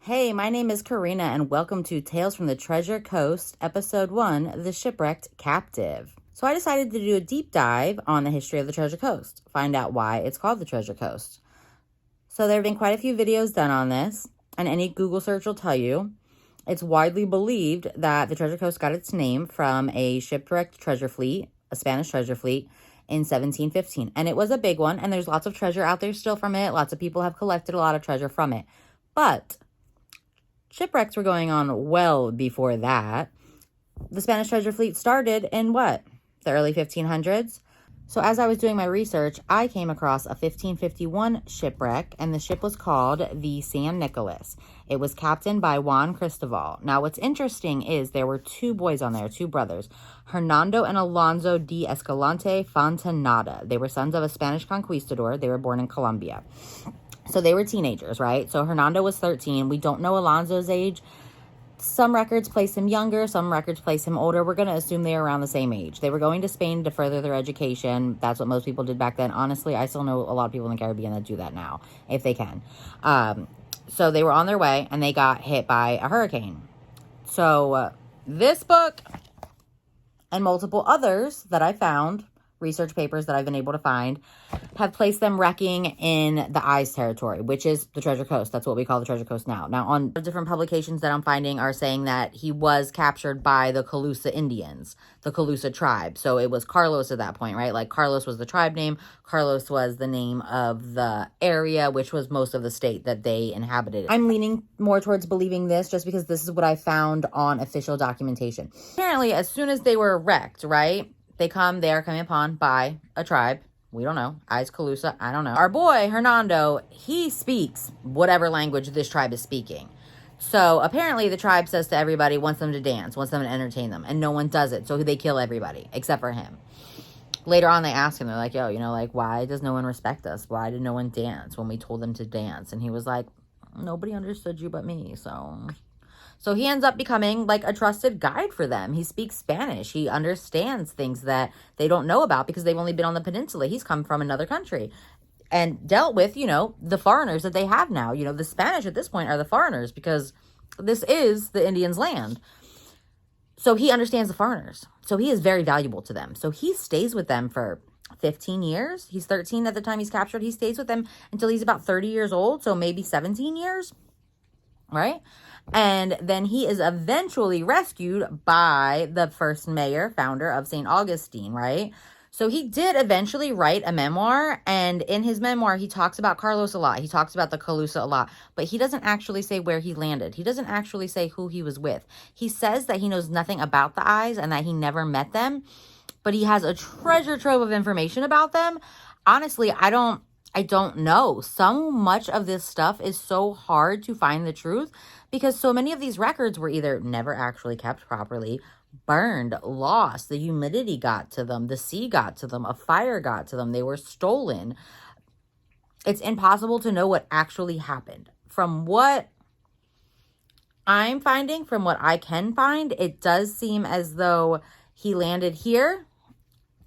Hey, my name is Karina, and welcome to Tales from the Treasure Coast, Episode 1, The Shipwrecked Captive. So I decided to do a deep dive on the history of the Treasure Coast, find out why it's called the Treasure Coast. So there have been quite a few videos done on this, and any Google search will tell you. It's widely believed that the Treasure Coast got its name from a shipwrecked treasure fleet, a Spanish treasure fleet, in 1715. And it was a big one, and there's lots of treasure out there still from it. Lots of people have collected a lot of treasure from it. But shipwrecks were going on well before that. The Spanish treasure fleet started in what? The early 1500s? So as I was doing my research, I came across a 1551 shipwreck, and the ship was called the San Nicolas. It was captained by Juan Cristobal. Now, what's interesting is there were two boys on there, two brothers, Hernando and Alonso de Escalante Fontaneda. They were sons of a Spanish conquistador. They were born in Colombia. So they were teenagers, right? So Hernando was 13. We don't know Alonso's age. Some records place him younger. Some records place him older. We're going to assume they were around the same age. They were going to Spain to further their education. That's what most people did back then. Honestly, I still know a lot of people in the Caribbean that do that now, if they can. So they were on their way, and they got hit by a hurricane. So this book and multiple others that I found, research papers that I've been able to find, have placed them wrecking in the Eyes territory, which is the Treasure Coast. That's what we call the Treasure Coast now. Now, on different publications that I'm finding are saying that he was captured by the Calusa Indians, the Calusa tribe. So it was Carlos at that point, right? Like Carlos was the tribe name. Carlos was the name of the area, which was most of the state that they inhabited. I'm leaning more towards believing this just because this is what I found on official documentation. Apparently, as soon as they were wrecked, right? They are coming upon by a tribe. We don't know. Eyes Calusa. I don't know. Our boy, Hernando, he speaks whatever language this tribe is speaking. So apparently the tribe says to everybody, wants them to dance, wants them to entertain them. And no one does it. So they kill everybody except for him. Later on, they ask him, they're like, yo, why does no one respect us? Why did no one dance when we told them to dance? And he was like, nobody understood you but me, So he ends up becoming like a trusted guide for them. He speaks Spanish. He understands things that they don't know about because they've only been on the peninsula. He's come from another country and dealt with, the foreigners that they have now. The Spanish at this point are the foreigners because this is the Indians' land. So he understands the foreigners. So he is very valuable to them. So he stays with them for 15 years. He's 13 at the time he's captured. He stays with them until he's about 30 years old. So maybe 17 years, right? And then he is eventually rescued by the first mayor, founder of St. Augustine, right? So he did eventually write a memoir, and in his memoir, he talks about Carlos a lot. He talks about the Calusa a lot, but he doesn't actually say where he landed. He doesn't actually say who he was with. He says that he knows nothing about the Eyes and that he never met them, but he has a treasure trove of information about them. Honestly, I don't know. So much of this stuff is so hard to find the truth because so many of these records were either never actually kept properly, burned, lost, the humidity got to them, the sea got to them, a fire got to them, they were stolen. It's impossible to know what actually happened. From what I'm finding, from what I can find, it does seem as though he landed here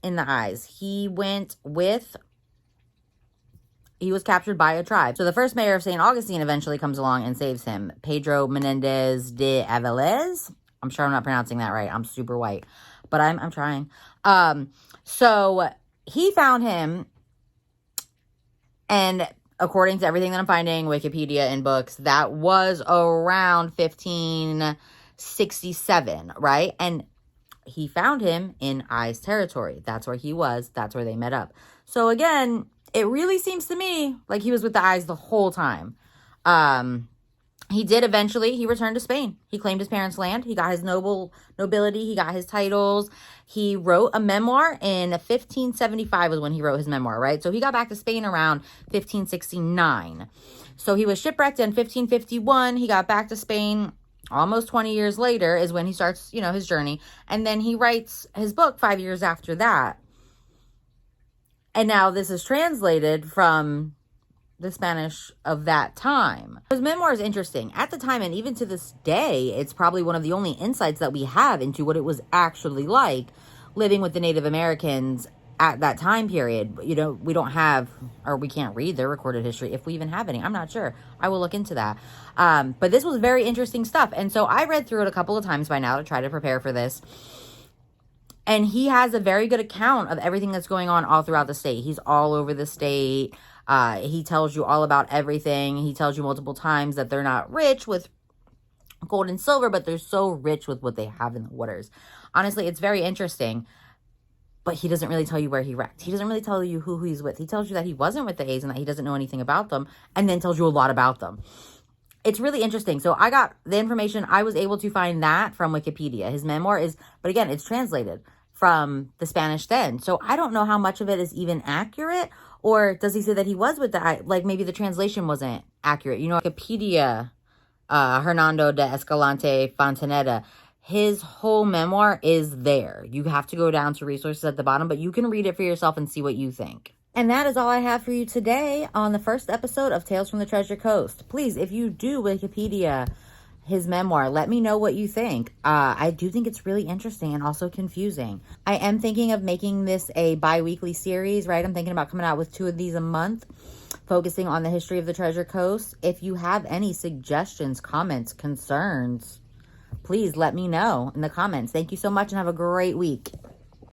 in the Eyes. He was captured by a tribe. So the first mayor of St. Augustine eventually comes along and saves him. Pedro Menendez de Avilés. I'm sure I'm not pronouncing that right. I'm super white, but I'm trying. So he found him, and according to everything that I'm finding, Wikipedia and books, that was around 1567, right? And he found him in Eyes territory. That's where he was. That's where they met up. So again, it really seems to me like he was with the Eyes the whole time. He returned to Spain. He claimed his parents' land. He got his nobility. He got his titles. He wrote a memoir in 1575 was when he wrote his memoir, right? So he got back to Spain around 1569. So he was shipwrecked in 1551. He got back to Spain almost 20 years later is when he starts, his journey. And then he writes his book 5 years after that. And now this is translated from the Spanish of that time. His memoir is interesting. At the time, and even to this day, it's probably one of the only insights that we have into what it was actually like living with the Native Americans at that time period. You know, we don't have, or we can't read their recorded history if we even have any. I'm not sure. I will look into that. But this was very interesting stuff. And so I read through it a couple of times by now to try to prepare for this. And he has a very good account of everything that's going on all throughout the state. He's all over the state. He tells you all about everything. He tells you multiple times that they're not rich with gold and silver, but they're so rich with what they have in the waters. Honestly, it's very interesting. But he doesn't really tell you where he wrecked. He doesn't really tell you who he's with. He tells you that he wasn't with the A's and that he doesn't know anything about them, and then tells you a lot about them. It's really interesting. So I got the information. I was able to find that from Wikipedia. His memoir is, but again, it's translated from the Spanish then. So I don't know how much of it is even accurate, or does he say that he was with the, like maybe the translation wasn't accurate. You know, Wikipedia, Hernando de Escalante Fontaneda, his whole memoir is there. You have to go down to resources at the bottom, but you can read it for yourself and see what you think. And that is all I have for you today on the first episode of Tales from the Treasure Coast. Please, if you do Wikipedia his memoir, let me know what you think. I do think it's really interesting and also confusing. I am thinking of making this a bi-weekly series, right? I'm thinking about coming out with 2 of these a month, focusing on the history of the Treasure Coast. If you have any suggestions, comments, concerns, please let me know in the comments. Thank you so much and have a great week.